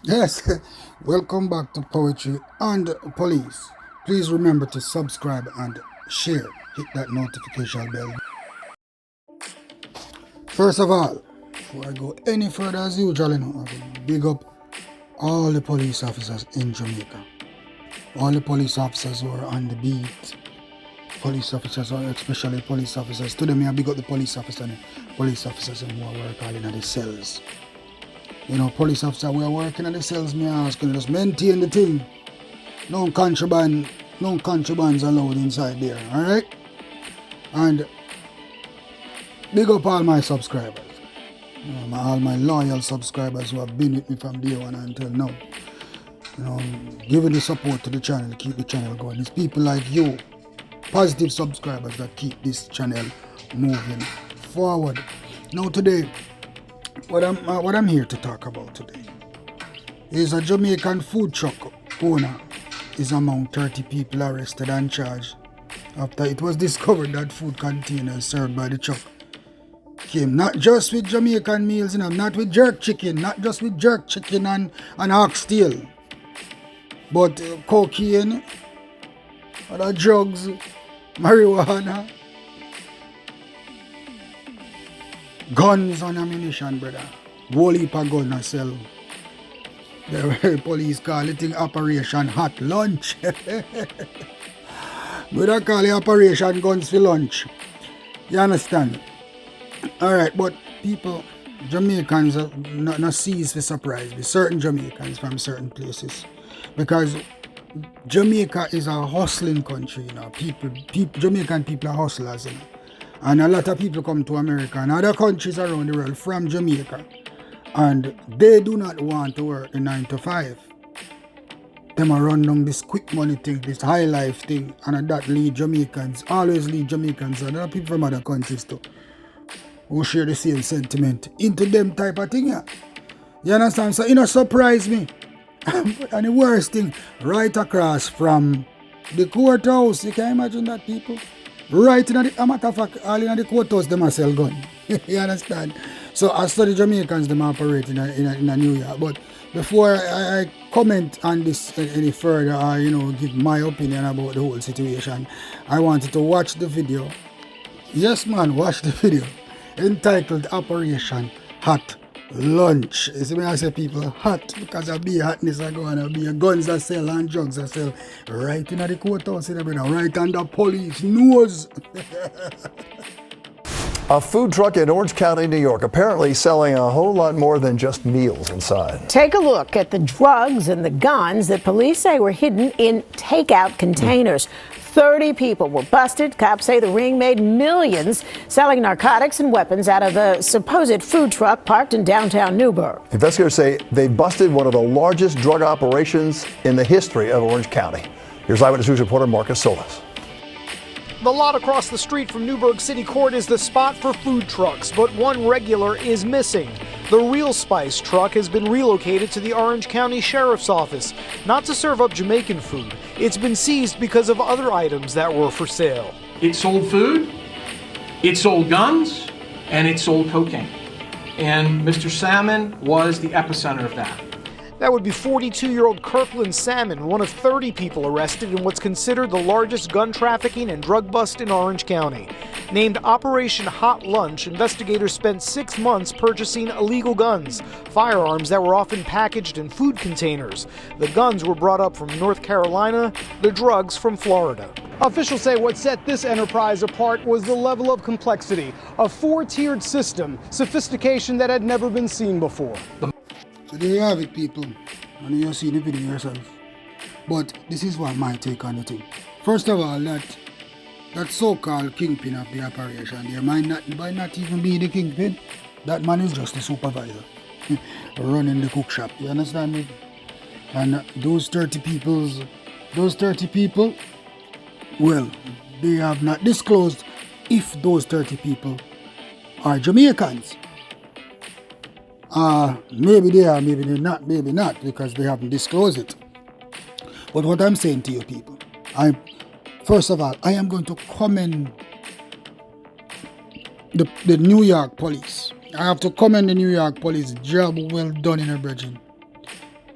Yes, welcome back to Poetry and Police. Please remember to subscribe and share. Hit that notification bell. First of all, before I go any further as usual, I will big up all the police officers in Jamaica. All the police officers who are on the beat. Police officers, or especially police officers. Today, I big up the police officers who are working in the cells. Police officer, we are working in the cells, me asking, just maintain the thing. No contraband, no contrabands allowed inside there, alright? And big up all my subscribers. All my loyal subscribers who have been with me from day one until now. Giving the support to the channel, keep the channel going. It's people like you, positive subscribers, that keep this channel moving forward. Now today, what I'm here to talk about today is a Jamaican food truck owner is among 30 people arrested and charged after it was discovered that food containers served by the truck came not just with Jamaican meals, not with jerk chicken, not just with jerk chicken and oxtail, but cocaine, other drugs, marijuana, guns and ammunition, brother. Whole heap of guns I sell. The police call it Operation Hot Lunch. We don't call it Operation Guns for Lunch. You understand? Alright, but people, Jamaicans are not cease to surprise me. Certain Jamaicans from certain places. Because Jamaica is a hustling country, Jamaican people are hustlers, And a lot of people come to America and other countries around the world from Jamaica. And they do not want to work the 9 to 5. Them are run down this quick money thing, this high life thing, and that always lead Jamaicans, and other people from other countries too, who share the same sentiment into them type of thing. Yeah. You understand? So it surprise me. And the worst thing, right across from the courthouse, you can imagine that, people? Right in the, a matter of fact, all in the courthouse, them are sell gun. You understand? So I study Jamaicans, them operate in New York. But before I comment on this any further, or give my opinion about the whole situation, I wanted to watch the video. Yes, man, watch the video entitled Operation Hot Lunch. You see me, I say people hot because of beer hotness are going to be guns that sell and drugs that sell right in the courthouse, right under police nose. A food truck in Orange County, New York, apparently selling a whole lot more than just meals inside. Take a look at the drugs and the guns that police say were hidden in takeout containers. 30 people were busted. Cops say the ring made millions selling narcotics and weapons out of the supposed food truck parked in downtown Newyork. Investigators say they busted one of the largest drug operations in the history of Orange County. Here's Eyewitness News reporter Marcus Solis. The lot across the street from Newburgh City Court is the spot for food trucks, but one regular is missing. The Real Spice truck has been relocated to the Orange County Sheriff's Office, not to serve up Jamaican food. It's been seized because of other items that were for sale. It sold food, it sold guns, and it sold cocaine. And Mr. Salmon was the epicenter of that. That would be 42-year-old Kirkland Salmon, one of 30 people arrested in what's considered the largest gun trafficking and drug bust in Orange County. Named Operation Hot Lunch, investigators spent 6 months purchasing illegal guns, firearms that were often packaged in food containers. The guns were brought up from North Carolina, the drugs from Florida. Officials say what set this enterprise apart was the level of complexity, a 4-tiered system, sophistication that had never been seen before. So there you have it, people, and you see the video yourself. But this is what my take on the thing. First of all, that so-called kingpin of the operation, there might not even be the kingpin. That man is just the supervisor running the cook shop. You understand me? And those 30 people, well, they have not disclosed if those 30 people are Jamaicans. Maybe they are, maybe maybe not, because they haven't disclosed it. But what I'm saying to you people, first of all, I am going to commend the New York police. I have to commend the New York police. Job well done in a bridging.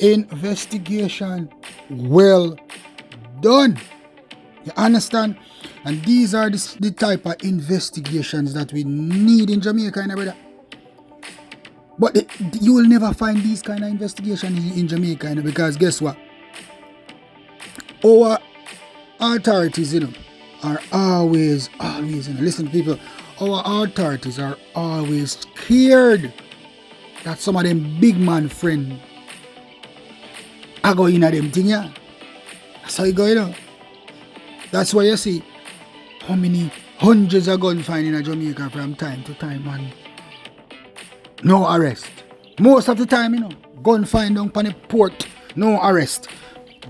investigation well done. You understand? And these are the type of investigations that we need in Jamaica, brother. But you will never find these kind of investigations in Jamaica, because guess what? Our authorities, are always, listen people, our authorities are always scared that some of them big man friend are going at them thing, yeah. That's how you go, That's why you see how many hundreds of gun finding in Jamaica from time to time, and no arrest. Most of the time, gun find down on the port, no arrest.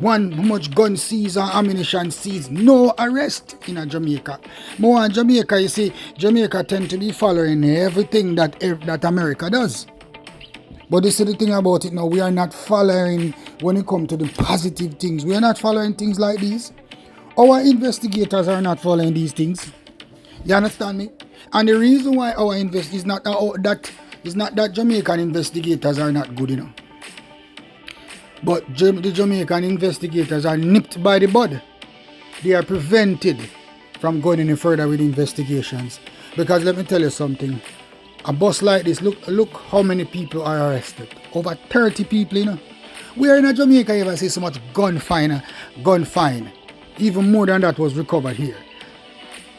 How much gun seized and ammunition seized, no arrest in Jamaica. More in Jamaica, you see, Jamaica tend to be following everything that America does. But this is the thing about it now, we are not following when it comes to the positive things. We are not following things like these. Our investigators are not following these things. You understand me? And the reason why our is not that Jamaican investigators are not good, But the Jamaican investigators are nipped by the bud. They are prevented from going any further with investigations. Because let me tell you something. A bus like this, look how many people are arrested. Over 30 people, Where in Jamaica you ever see so much gun fine? Even more than that was recovered here.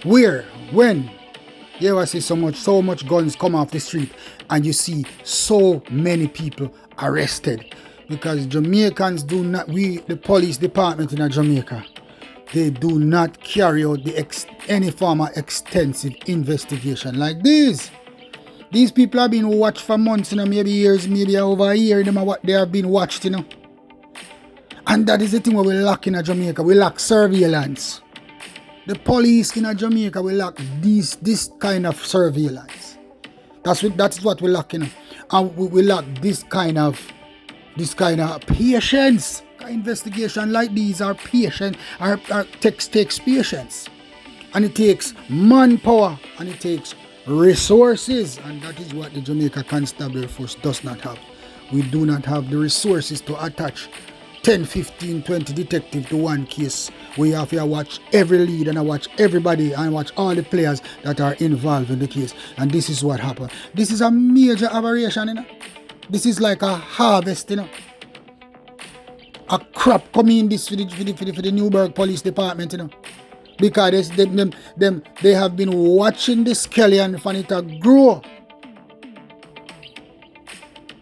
Where? When? You ever see so much guns come off the street and you see so many people arrested? Because Jamaicans do not, the police department in Jamaica, they do not carry out any form of extensive investigation like this. These people have been watched for months, maybe years, maybe over a year, they have been watched, And that is the thing where we lack in Jamaica. We lack surveillance. The police in Jamaica will lack this kind of surveillance. That's what we lack, And we lack this kind of patience. Investigation like these are patient, takes patience, and it takes manpower, and it takes resources, and that is what the Jamaica Constabulary Force does not have. We do not have the resources to attach 10, 15, 20 detectives to one case. We have to watch every lead and watch everybody and watch all the players that are involved in the case. And this is what happened. This is a major aberration, This is like a harvest, A crop coming in this for the Newyork Police Department, Because they have been watching the scallion for it to grow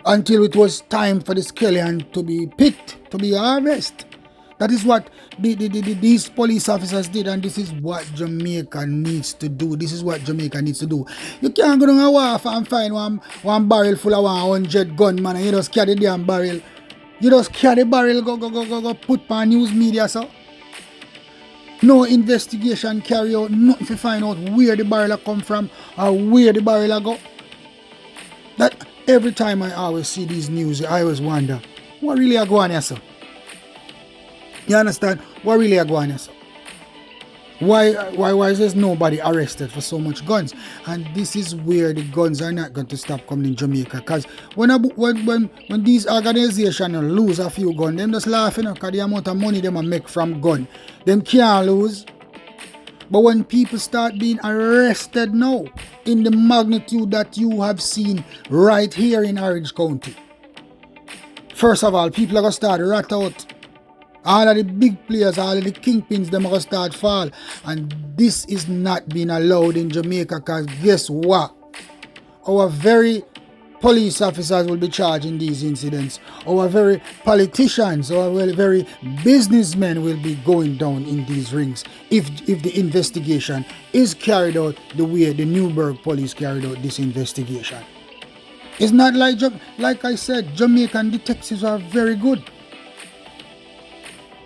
until it was time for the scallion to be picked, to be harvested. That is what these police officers did, and this is what Jamaica needs to do. This is what Jamaica needs to do. You can't go down a wharf and find one barrel full of 100 gunmen and you just carry the damn barrel. You just carry the barrel, go put on news media, so. No investigation carry out, nothing to find out where the barrel come from or where the barrel go. That every time I always see these news, I always wonder, what really are going on, sir? You understand? What really are going on, sir? Why is there nobody arrested for so much guns? And this is where the guns are not going to stop coming in Jamaica. Because when these organizations lose a few guns, them just laughing because the amount of money they make from gun, them can't lose. But when people start being arrested now, in the magnitude that you have seen right here in Orange County, first of all, people are going to start rat out. All of the big players, all of the kingpins, them are going to start fall. And this is not being allowed in Jamaica, because guess what? Our very police officers will be charged in these incidents. Our very politicians, our very businessmen will be going down in these rings if the investigation is carried out the way the Newyork police carried out this investigation. It's not like I said, Jamaican detectives are very good.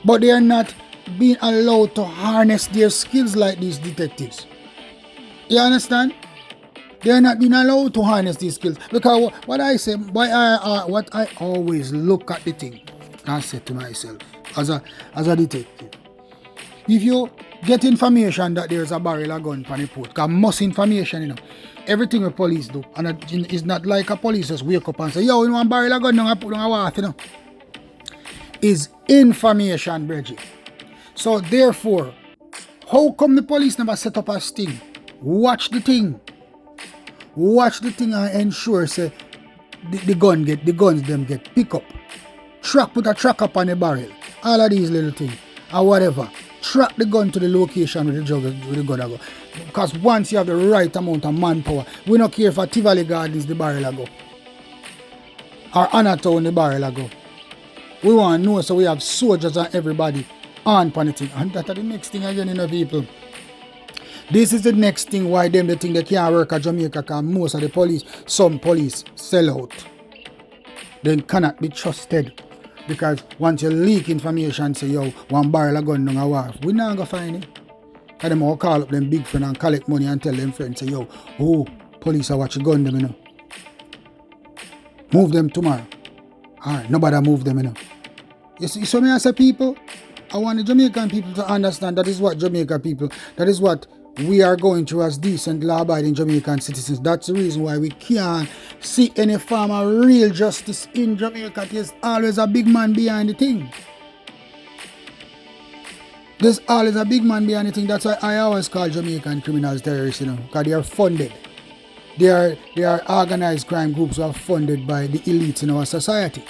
But they are not being allowed to harness their skills like these detectives. You understand? They are not being allowed to harness these skills. Because what I say, what I always look at the thing, I say to myself, as a detective, if you get information that there's a barrel of gun on the port, because most information, everything the police do, and it's not like a police just wake up and say, yo, a barrel of gun, I put on a water, is information, Bridget. So therefore, how come the police never set up a sting? Watch the thing and ensure say the guns them get pick up. Put a track up on the barrel. All of these little things or whatever. Track the gun to the location where the gun go. Because once you have the right amount of manpower, we don't care if at Tivoli Gardens the barrel go. Or Anatown the barrel go. We want to know so we have soldiers and everybody on thing. And that's the next thing again, people. This is the next thing why they think they can't work at Jamaica because most of the police, some police sell out. They cannot be trusted. Because once you leak information, say, yo, one barrel of gun down a wharf, we not going to find it. Because them all call up them big friend and collect money and tell them friends, say, yo, police are watching gun them, Move them tomorrow. Alright, nobody move them, You see, so I say people, I want the Jamaican people to understand that is what Jamaica people, that is what we are going through as decent law-abiding Jamaican citizens. That's the reason why we can't see any form of real justice in Jamaica. There's always a big man behind the thing. There's always a big man behind the thing. That's why I always call Jamaican criminals terrorists, because they are funded. They are organized crime groups who are funded by the elites in our society,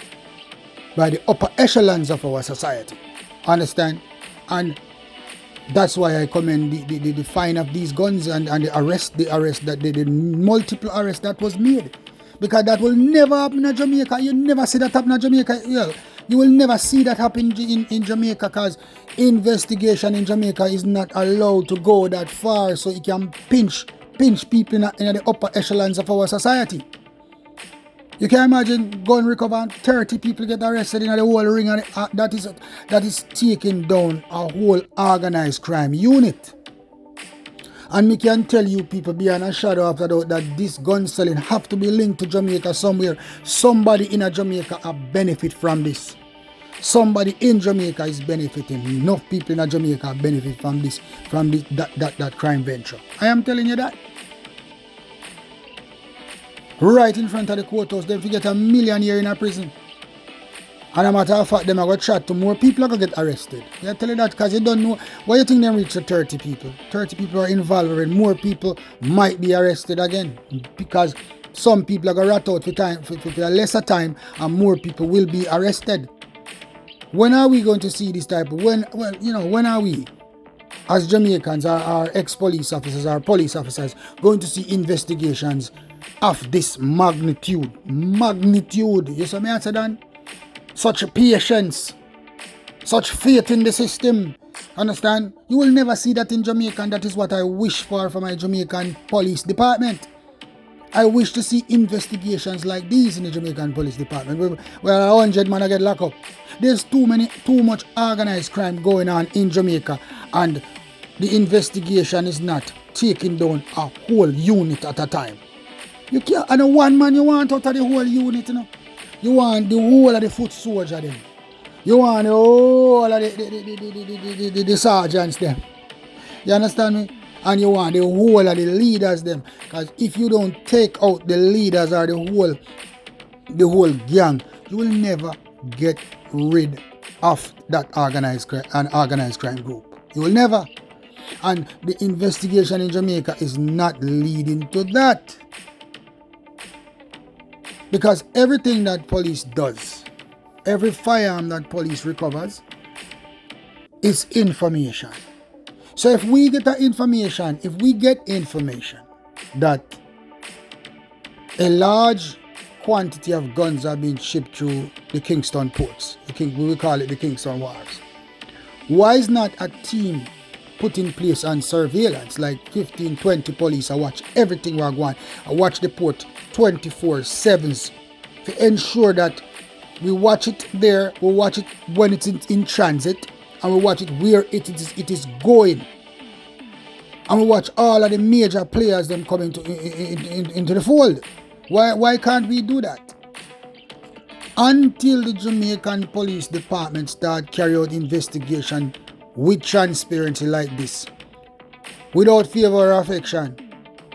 by the upper echelons of our society. Understand? And that's why I commend the fine of these guns and the arrest that the multiple arrests that was made. Because that will never happen in Jamaica. You never see that happen in Jamaica. Well, you will never see that happen in Jamaica because investigation in Jamaica is not allowed to go that far so it can pinch people in the upper echelons of our society. You can imagine gun recover and 30 people get arrested in the whole ring, and that is taking down a whole organized crime unit. And me can tell you people beyond a shadow of a doubt that this gun selling have to be linked to Jamaica somewhere. Somebody in Jamaica benefit from this. Somebody in Jamaica is benefiting. Enough people in Jamaica benefit from that crime venture. I am telling you that. Right in front of the courthouse, them get $1 million a year in a prison. And a matter of fact, them are going to chat to more people are going to get arrested. I tell you that because you don't know. Why you think they reach to 30 people? 30 people are involved and more people might be arrested again. Because some people are going to rat out for a lesser time and more people will be arrested. When are we going to see this type of, when are we, as Jamaicans, our ex-police officers, our police officers, going to see investigations of this magnitude? You see me answer, Dan? Such patience, such faith in the system. Understand? You will never see that in Jamaica, and that is what I wish for my Jamaican police department. I wish to see investigations like these in the Jamaican police department where 100 men get locked up. There's too much organized crime going on in Jamaica, and the investigation is not taking down a whole unit at a time. You can't, and one man you want out of the whole unit, You want the whole of the foot soldier them. You want the whole of the sergeants them. You understand me? And you want the whole of the leaders them. Because if you don't take out the leaders or the whole gang, you will never get rid of that organized crime group. You will never. And the investigation in Jamaica is not leading to that. Because everything that police does, every firearm that police recovers, is information. So if we get information that a large quantity of guns are being shipped through the Kingston ports, we will call it the Kingston Wharves, why is not a team put in place on surveillance, like 15, 20 police I watch everything we're going, I watch the port 24/7 to ensure that we watch it there, we watch it when it's in transit, and we watch it where it is going. And we watch all of the major players them coming into the fold. Why can't we do that? Until the Jamaican Police Department start carry out investigation with transparency like this, without favor or affection,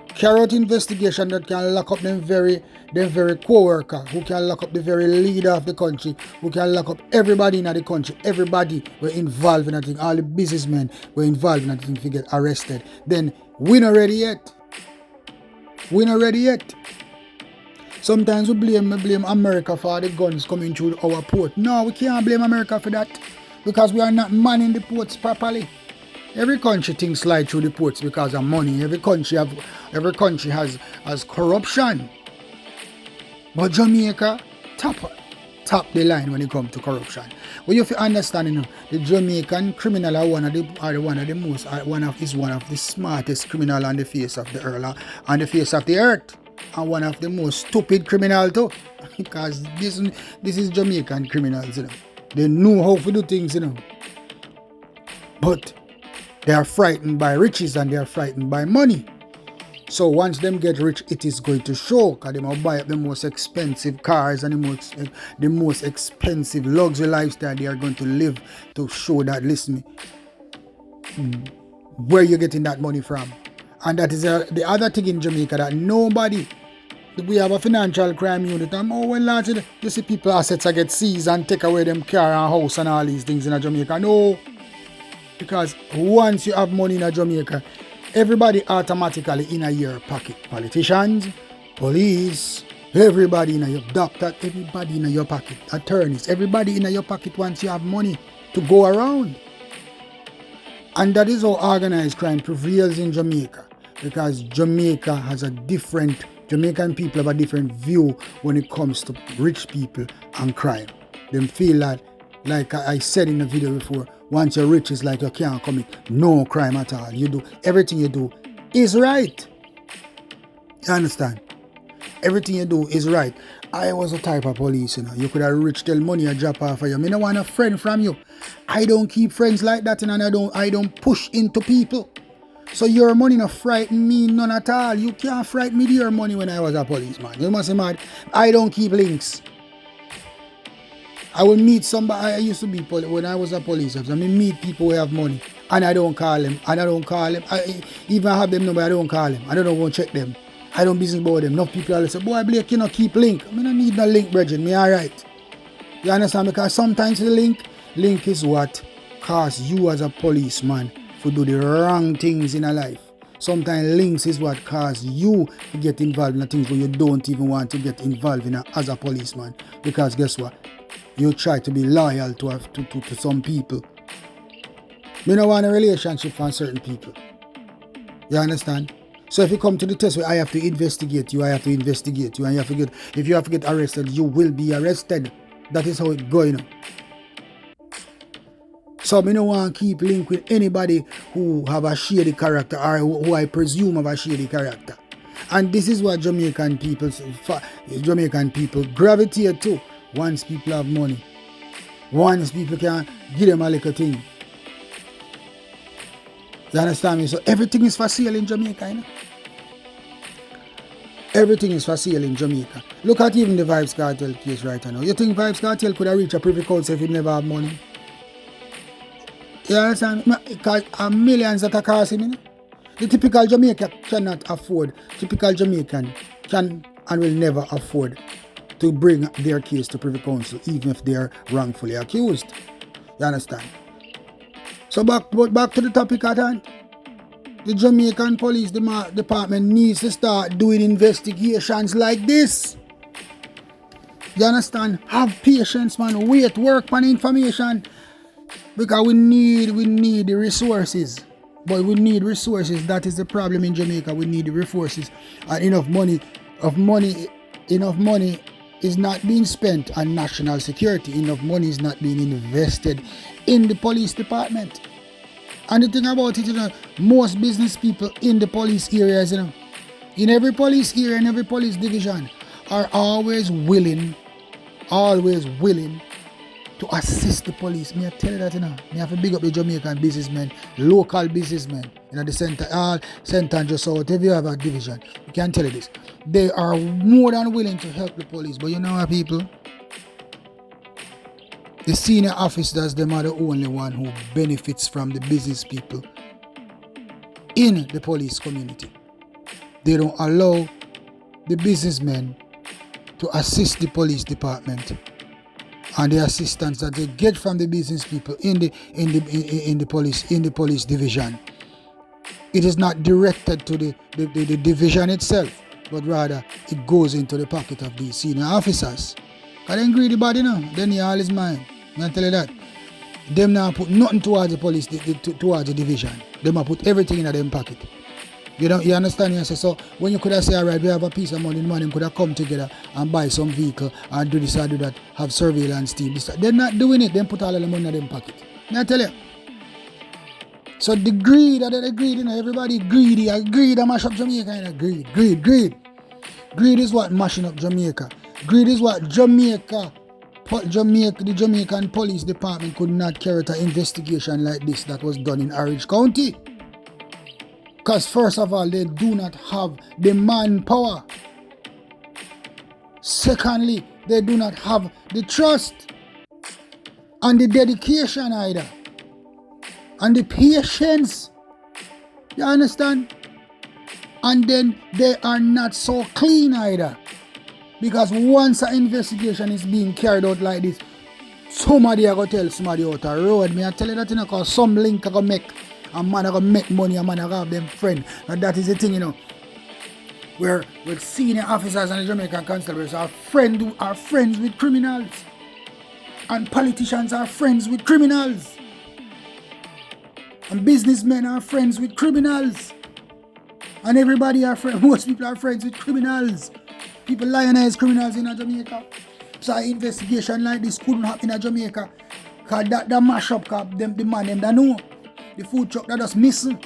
carry out investigation that can lock up them very the very co-worker, who can lock up the very leader of the country, who can lock up everybody in the country. Everybody were involved in that thing. All the businessmen were involved in that thing to get arrested. Then we not ready yet. We not ready yet. Sometimes we blame America for the guns coming through our port. No, we can't blame America for that, because we are not manning the ports properly. Every country things slide through the ports because of money. Every country has corruption. But Jamaica top the line when it comes to corruption. Well, you have to understand, you know, the Jamaican criminal are one of the smartest criminal on the face of the earth, and one of the most stupid criminal too. Because this is Jamaican criminals, you know. They know how to do things, you know. But they are frightened by riches and they are frightened by money. So once them get rich, it is going to show, because they will buy up the most expensive cars and the most expensive luxury lifestyle they are going to live, to show that, listen, where you're getting that money from. And that is the other thing in Jamaica, that nobody, we have a financial crime unit, and you see people assets that get seized and take away them car and house and all these things in Jamaica. No, because once you have money in Jamaica, everybody automatically in your pocket. Politicians, police, everybody in your doctor, everybody in your pocket. Attorneys, everybody in your pocket once you have money to go around. And that is how organized crime prevails in Jamaica, because Jamaican people have a different view when it comes to rich people and crime. They feel that, like I said in the video before, once you're rich, it's like you can't commit no crime at all. You do everything you do is right. You understand? Everything you do is right. I was a type of police, you know. You could have rich till money a drop off of you. I don't want a friend from you. I don't keep friends like that, and I don't push into people. So your money not frighten me none at all. You can't frighten me with your money when I was a policeman. You must be mad. I don't keep links. I will meet somebody. I used to be when I was a police officer. I meet people who have money, and I don't call them. I even have them number. I don't call them. I don't go check them. I don't business about them. Enough people always say, "Boy, Blake, you not keep link." I don't need no link, brethren. Me alright. You understand? Because sometimes the link is what cause you as a policeman to do the wrong things in a life. Sometimes links is what cause you to get involved in things where you don't even want to get involved in as a policeman. Because guess what? You try to be loyal to some people. You don't want a relationship from certain people. You understand? So if you come to the test where I have to investigate you, and if you have to get arrested, you will be arrested. That is how it goes, you know. So I don't want to keep link with anybody who have a shady character, or who I presume have a shady character. And this is what Jamaican people gravitate to. Once people have money, once people can give them a little thing. You understand me? So everything is for sale in Jamaica, you know? Everything is for sale in Jamaica. Look at even the Vybz Kartel case right now. You think Vybz Kartel could have reached a privy council if he never have money? You understand? Because millions that are costing, you know? The typical Jamaican cannot afford. Typical Jamaican can and will never afford to bring their case to privy council, even if they are wrongfully accused. You understand? So back to the topic at hand. The Jamaican Police Department needs to start doing investigations like this. You understand? Have patience, man. Wait, work on information. Because we need the resources. But we need resources. That is the problem in Jamaica. We need the resources. And enough money is not being spent on national security. Enough money is not being invested in the police department. And the thing about it, you know, most business people in the police areas, you know, in every police area, in every police division, are always willing to assist the police. Me I tell you that, you know. Me have to big up the Jamaican businessmen, local businessmen, you know, the center, all center and just out. If you have a division, you can tell you this. They are more than willing to help the police. But you know what, people? The senior officers, them are the only one who benefits from the business people in the police community. They don't allow the businessmen to assist the police department and the assistance that they get from the business people in the police division. It is not directed to the division itself, but rather it goes into the pocket of these senior officers. Because they greedy body, then he all is mine. I tell you that. Them now put nothing towards the police, towards the division. Them now put everything in them pocket. You understand me? So when you could have said, all right, we have a piece of money, the money could have come together and buy some vehicle and do this or do that, have surveillance team. They're not doing it. They put all of the money in them pocket. I tell you. So the greed, everybody greedy. Greed, I mash up Jamaica. Greed. Greed is what mashing up Jamaica. Greed is what the Jamaican Police Department could not carry out an investigation like this that was done in Orange County. Because first of all, they do not have the manpower. Secondly, they do not have the trust and the dedication either. And the patience. You understand? And then they are not so clean either. Because once an investigation is being carried out like this, somebody are going to tell somebody out the road. Me I tell you that, because some link are going to make, a man are going to make money, a man are going to have them friend. And that is the thing, where with senior officers and the Jamaican constables are friends with criminals. And politicians are friends with criminals. And businessmen are friends with criminals. And everybody most people are friends with criminals. People lionize criminals in Jamaica. So an investigation like this couldn't happen in Jamaica. Because that mash up, the man them that know. The food truck that just missing.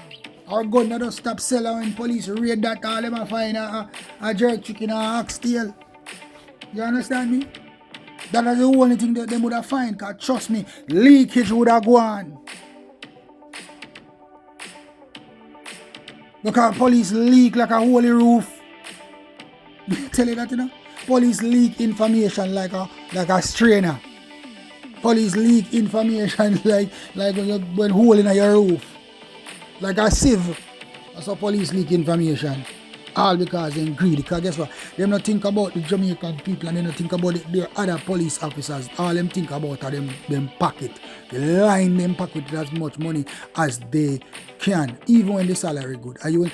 Or gun that just stop selling when police raid that, all them find a jerk chicken or oxtail. You understand me? That is the only thing that they would have find. Because trust me, leakage would have gone. Because police leak like a holy roof. Tell you that, Police leak information like a strainer. Police leak information like when hole in your roof. Like a sieve. That's how police leak information. All because they're greedy. Because guess what? They don't think about the Jamaican people and they don't think about their other police officers. All them think about are them pocket. They line them pocket with as much money as they can, even when the salary good. And you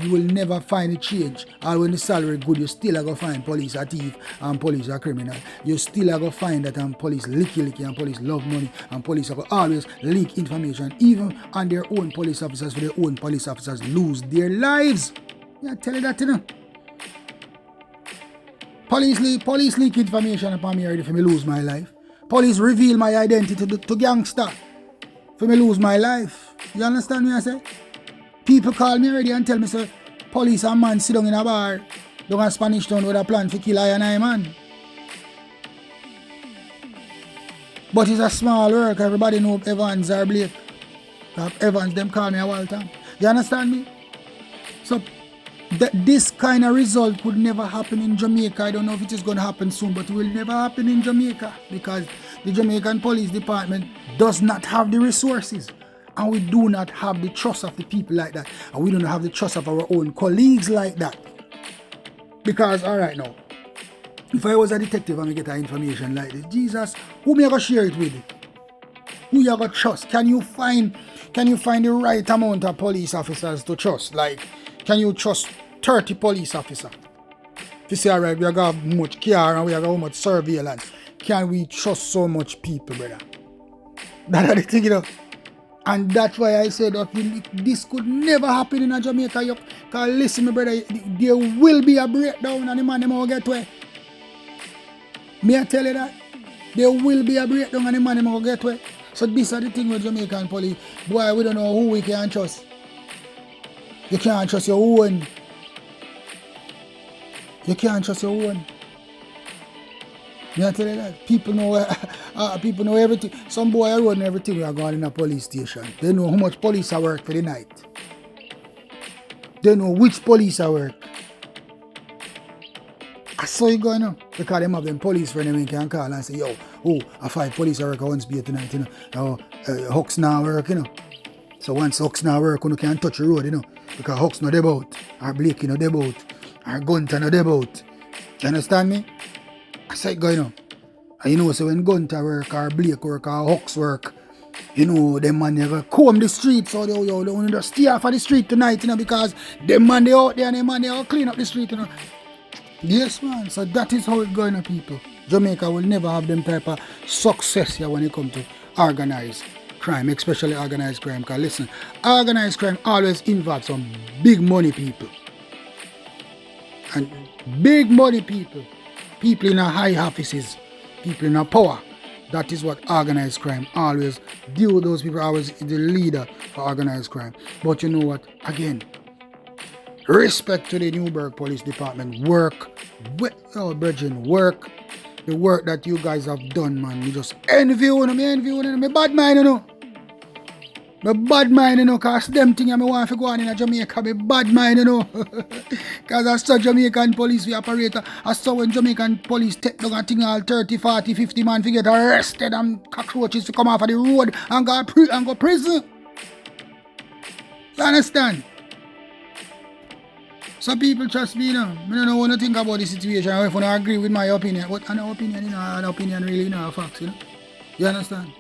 will never find a change. Or when the salary good, you still are going to find police a thief and police a criminal. You still are going to find that police licky and police love money and police are going to always leak information. Even on their own police officers, for their own police officers lose their lives. Yeah, tell you that, Police leak information upon me already for me lose my life. Police reveal my identity to gangster for me lose my life. You understand me I say? People call me already and tell me, say, police and man sit down in a bar down in Spanish Town with a plan to kill I and I man. But it's a small work. Everybody know Evans or Blake. Evans, them call me a Walter. You understand me? So this kind of result would never happen in Jamaica. I don't know if it is going to happen soon, but it will never happen in Jamaica because the Jamaican Police Department does not have the resources. And we do not have the trust of the people like that. And we don't have the trust of our own colleagues like that. Because, all right now, if I was a detective and I get information like this, Jesus, who me I going to share it with? Who you going to trust? Can you find the right amount of police officers to trust? Like, can you trust 30 police officers? If you say, all right, we got much care and we got much surveillance. Can we trust so much people, brother? That's the thing, And that's why I said that this could never happen in Jamaica. Because listen, my brother, there will be a breakdown and the man will get away. May I tell you that? There will be a breakdown and the man will get away. So this is the thing with Jamaican police. Boy, we don't know who we can trust. You can't trust your own. You can't trust your own. May I tell you that? People know everything. Some boy run everything we are going in a police station. They know how much police are work for the night. They know which police are work. I saw you going on. Because them have them police friend them can call and say, yo, I 5 police are work once be tonight, Hawks now work, So once Hawks now work, you can't touch the road, Because Hawks not about, or Blake not about, or Gunter not about. You understand me? I said, go, you know. And you know, so when Gunter work or Blake work or Hawks work, you know, them man never comb the street, so they only just stay off of the street tonight, you know, because them man they out there and them man they all clean up the street, you know. Yes, man. So that is how it's going on, people. Jamaica will never have them type of success here when it comes to organized crime, especially organized crime. Because listen, organized crime always involves some big money people. And big money people, people in high offices, people in power. That is what organized crime always deal with. Those people are always the leader for organized crime. But you know what? Again, respect to the Newyork Police Department. Work, brethren, work. The work that you guys have done, man. Me just envy you, me bad mind, you know. Me bad mind, you know, cause them thing I want to go on in Jamaica, me bad mind, you know. Cause I saw Jamaican police we operate. I saw when Jamaican police take down a thing all 30, 40, 50 man to get arrested and cockroaches to come off of the road and go prison. You understand? Some people trust me, you know. I don't know what to think about the situation. If I don't agree with my opinion, but an opinion, you know, an opinion really, you know, a fact, you know. You understand?